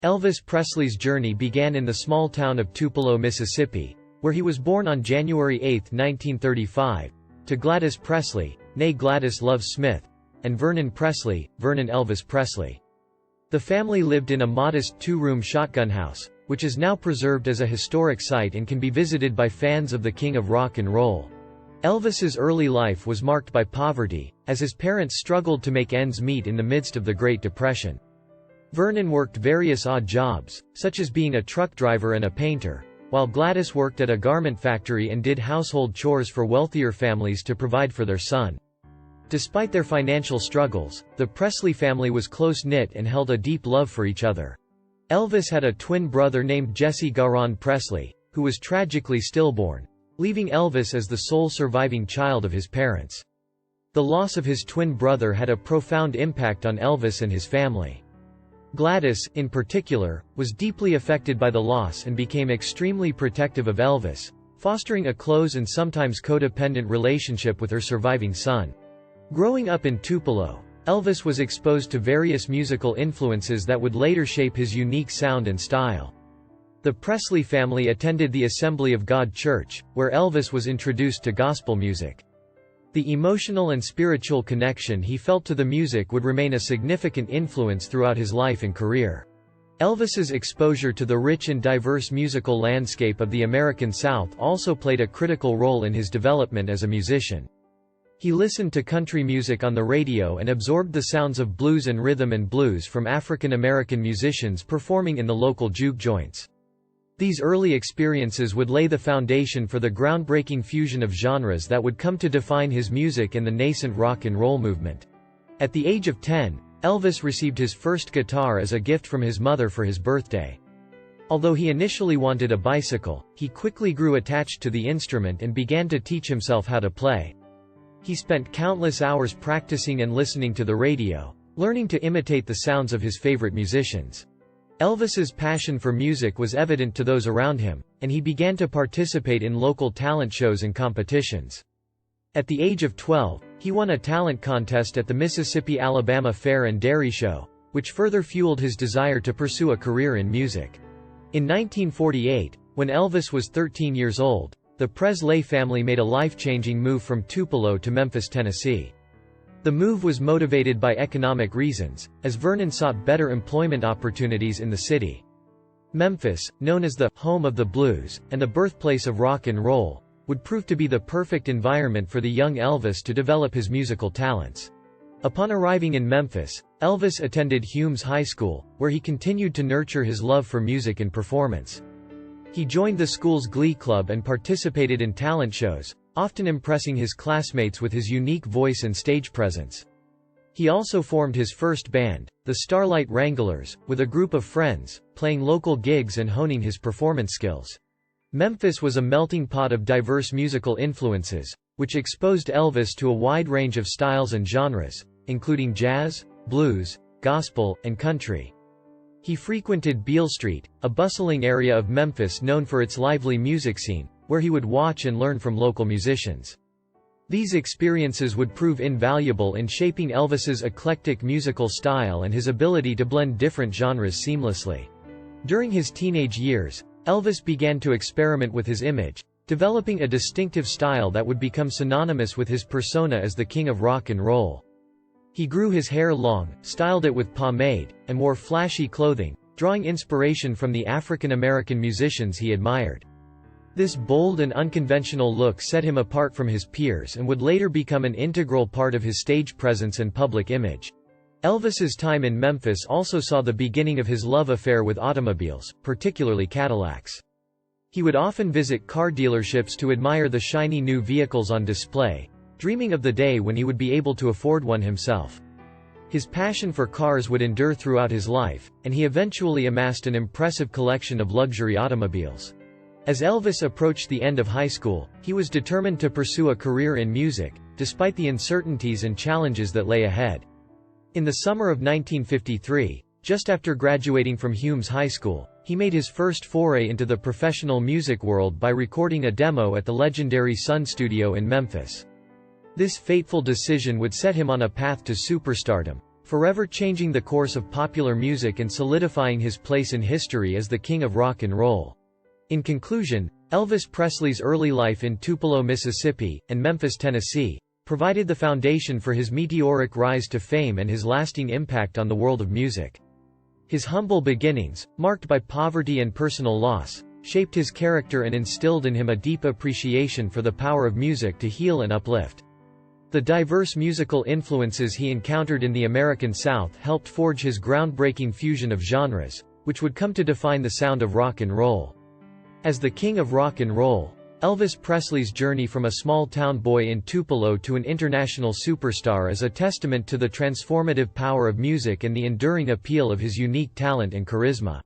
Elvis Presley's journey began in the small town of Tupelo, Mississippi, where he was born on January 8, 1935, to Gladys Presley, née Gladys Love Smith, and Vernon Presley, Vernon Elvis Presley. The family lived in a modest two-room shotgun house, which is now preserved as a historic site and can be visited by fans of the King of Rock and Roll. Elvis's early life was marked by poverty, as his parents struggled to make ends meet in the midst of the Great Depression. Vernon worked various odd jobs, such as being a truck driver and a painter, while Gladys worked at a garment factory and did household chores for wealthier families to provide for their son. Despite their financial struggles, the Presley family was close-knit and held a deep love for each other. Elvis had a twin brother named Jesse Garon Presley, who was tragically stillborn, leaving Elvis as the sole surviving child of his parents. The loss of his twin brother had a profound impact on Elvis and his family. Gladys, in particular, was deeply affected by the loss and became extremely protective of Elvis, fostering a close and sometimes codependent relationship with her surviving son. Growing up in Tupelo, Elvis was exposed to various musical influences that would later shape his unique sound and style. The Presley family attended the Assembly of God Church, where Elvis was introduced to gospel music. The emotional and spiritual connection he felt to the music would remain a significant influence throughout his life and career. Elvis's exposure to the rich and diverse musical landscape of the American South also played a critical role in his development as a musician. He listened to country music on the radio and absorbed the sounds of blues and rhythm and blues from African American musicians performing in the local juke joints. These early experiences would lay the foundation for the groundbreaking fusion of genres that would come to define his music and the nascent rock and roll movement. At the age of 10, Elvis received his first guitar as a gift from his mother for his birthday. Although he initially wanted a bicycle, he quickly grew attached to the instrument and began to teach himself how to play. He spent countless hours practicing and listening to the radio, learning to imitate the sounds of his favorite musicians. Elvis's passion for music was evident to those around him, and he began to participate in local talent shows and competitions. At the age of 12, he won a talent contest at the Mississippi-Alabama Fair and Dairy Show, which further fueled his desire to pursue a career in music. In 1948, when Elvis was 13 years old, the Presley family made a life-changing move from Tupelo to Memphis, Tennessee. The move was motivated by economic reasons, as Vernon sought better employment opportunities in the city. Memphis, known as the home of the blues and the birthplace of rock and roll, would prove to be the perfect environment for the young Elvis to develop his musical talents. Upon arriving in Memphis, Elvis attended Humes High School, where he continued to nurture his love for music and performance. He joined the school's glee club and participated in talent shows, often impressing his classmates with his unique voice and stage presence. He also formed his first band, the Starlight Wranglers, with a group of friends, playing local gigs and honing his performance skills. Memphis was a melting pot of diverse musical influences, which exposed Elvis to a wide range of styles and genres, including jazz, blues, gospel, and country. He frequented Beale Street, a bustling area of Memphis known for its lively music scene, where he would watch and learn from local musicians. These experiences would prove invaluable in shaping Elvis's eclectic musical style and his ability to blend different genres seamlessly. During his teenage years, Elvis began to experiment with his image, developing a distinctive style that would become synonymous with his persona as the King of Rock and Roll. He grew his hair long, styled it with pomade, and wore flashy clothing, drawing inspiration from the African American musicians he admired. This bold and unconventional look set him apart from his peers and would later become an integral part of his stage presence and public image. Elvis's time in Memphis also saw the beginning of his love affair with automobiles, particularly Cadillacs. He would often visit car dealerships to admire the shiny new vehicles on display, dreaming of the day when he would be able to afford one himself. His passion for cars would endure throughout his life, and he eventually amassed an impressive collection of luxury automobiles. As Elvis approached the end of high school, he was determined to pursue a career in music, despite the uncertainties and challenges that lay ahead. In the summer of 1953, just after graduating from Humes High School, he made his first foray into the professional music world by recording a demo at the legendary Sun Studio in Memphis. This fateful decision would set him on a path to superstardom, forever changing the course of popular music and solidifying his place in history as the king of rock and roll. In conclusion, Elvis Presley's early life in Tupelo, Mississippi, and Memphis, Tennessee, provided the foundation for his meteoric rise to fame and his lasting impact on the world of music. His humble beginnings, marked by poverty and personal loss, shaped his character and instilled in him a deep appreciation for the power of music to heal and uplift. The diverse musical influences he encountered in the American South helped forge his groundbreaking fusion of genres, which would come to define the sound of rock and roll. As the king of rock and roll, Elvis Presley's journey from a small-town boy in Tupelo to an international superstar is a testament to the transformative power of music and the enduring appeal of his unique talent and charisma.